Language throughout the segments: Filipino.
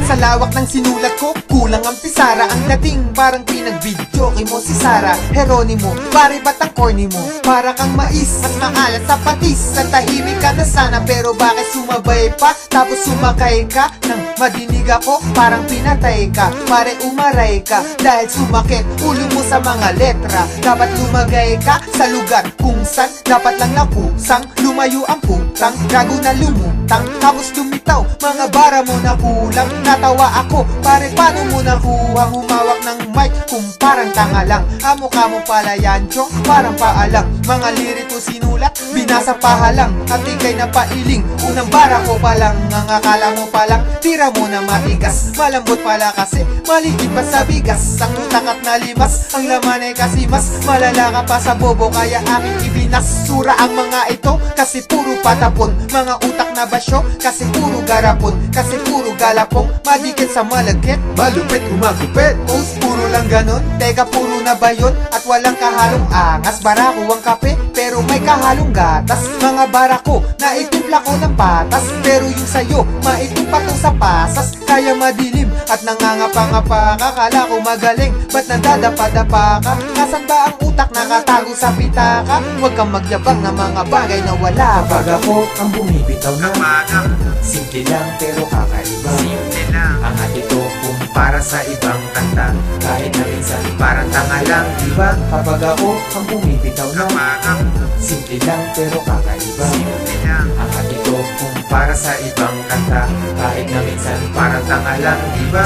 Sa lawak ng sinulat ko, kulang ang pisara. Ang dating parang pinag-video mo si Sara Heronimo, pare ba't ang corny mo? Para kang mais, mas maalat sa patis. Sa tahimik ka na sana, pero bakit sumabay pa? Tapos sumakay ka, nang madinig ako, parang pinatay ka. Pare umaray ka, dahil sumakit ulo mo sa mga letra. Dapat lumagay ka sa lugar kung saan dapat lang nakusang. Lumayo ang putang, gago na lumutang, tapos lumitaw, mga bara mo na kulang. Natawa ako, pare paano mo nakuha humawak ng mic kung parang tanga lang? Mukha mo pala yan, chong, parang paalang. Mga liriko sinulat, binasa pahalang, at ikay na pailing. Unang bara ko palang, ang akala mo palang tira mo na matigas. Malambot pala kasi, maliit pa sa bigas. Ang utak at nalimas, ang laman ay kasi mas malala ka pa sa bobo, kaya aking ibinasura ang mga ito. Kasi puro patapon, mga utak na basyo, kasi puro garapon, kasi puro galapong, madikit sa malagkit, malupit umagupit. Post puro lang ganon, teka puro na ba yun? At walang kahalong angas, barako ang kape, pero may kahalong gatas. Mga barako, naitimpla ko ng patas, pero yung sayo, maitim pa to sa pasas. Kaya madilim at nangangapa-ngapa ka, kala ko magaling, ba't nandadapa-dapa ka? Nasaan ba ang utak nakatago sa pitaka? Huwag kang magyabang na mga bagay na wala. Kapag ako ang bumibitaw na simple lang pero kakaiba. Ang atito kung para sa ibang kanta, kahit na minsan parang tanga lang, diba? Kapag ako ang bumibitaw na simple lang pero kakaiba. Ang atito kung para sa ibang kanta, kahit na minsan parang tanga lang, diba?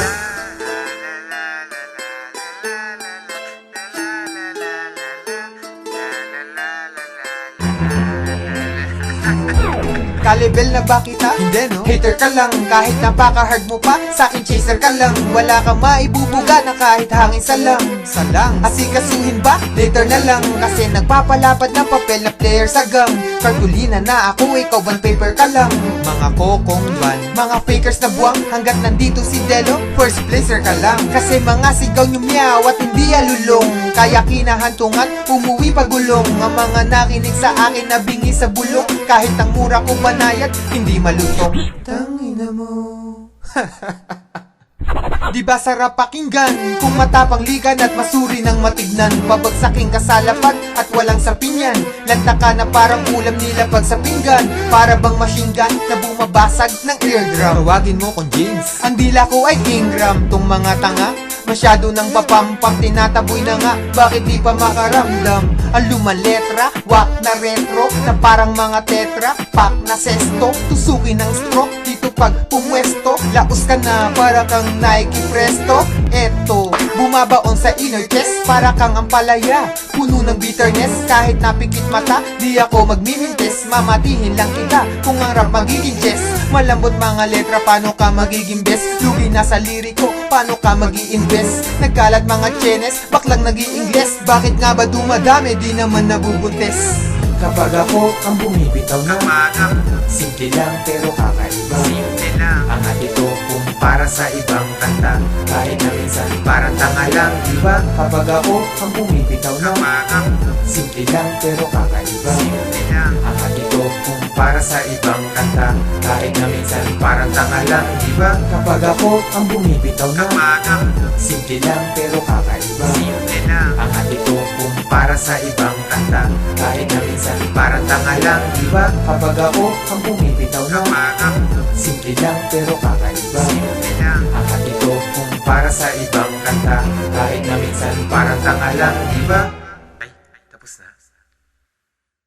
Kalibel na ba kita? Hindi no? Hater ka lang, kahit napaka-hard mo pa, sa'kin chaser ka lang. Wala kang maibubuga na kahit hangin salang. Asikasuhin ba? Later na lang, kasi nagpapalapad ng papel na player sa gang. Kartulina na ako, ikaw ban paper ka lang. Mga kokong ban, mga fakers na buwang, hanggat nandito si Delo, first placer ka lang. Kasi mga sigaw nyo meow at hindi alulong, kaya kinahantungan, umuwi pagulong. Ang mga nakinig sa akin na bingi sa bulong, kahit ang mura ko banayad, hindi malutong. Tangina mo. Di ba sarap pakinggan kung matapang ligan at masuri ng matignan? Pabagsaking ka sa lapag at walang sapinyan, lanta ka na parang ulam nila pag sa pinggan. Para bang machine gun na bumabasag ng eardrum. Tawagin mo kong James, ang dila ko ay Ingram. Tong mga tanga, masyado nang papampam, tinataboy na nga, bakit di pa makaramdam? Ang lumaletra, wak na retro, na parang mga tetra, pak na sesto, tusukin ng stroke, dito pag pumwesto, laos ka na para kang Nike Presto. Eto, bumabaon sa inner chest, para kang ampalaya, puno ng bitterness. Kahit napikit mata, di ako magmimintes, mamatihin lang kita kung ang rap magiging chess. Malambot mga letra, paano ka magiging best? Lugi na sa liriko, paano ka mag-i-invest? Nagkalat mga chenes, baklang nag-i-ingles, bakit nga ba dumadami, di naman nabubuntes? Kapag ako ang bumibitaw na simple lang pero kakaiba. Ang atito kung para sa ibang kanta, kahit na minsan parang tanga lang, diba? Kapag ako ang bumibitaw na simple lang pero kakaiba. Ang atito kung para sa ibang kanta, kahit na minsan parang tanga lang, diba? Kapag ako ang bumibitaw na simple lang pero kakaiba. Ang atito kung para sa ibang kanta, kahit na minsan parang tanga lang, diba? Kapag ako ang bumibitaw na simple lang pero kakaiba. Ang atito kung para sa ibang kanta, kahit na minsan parang tanga lang, diba?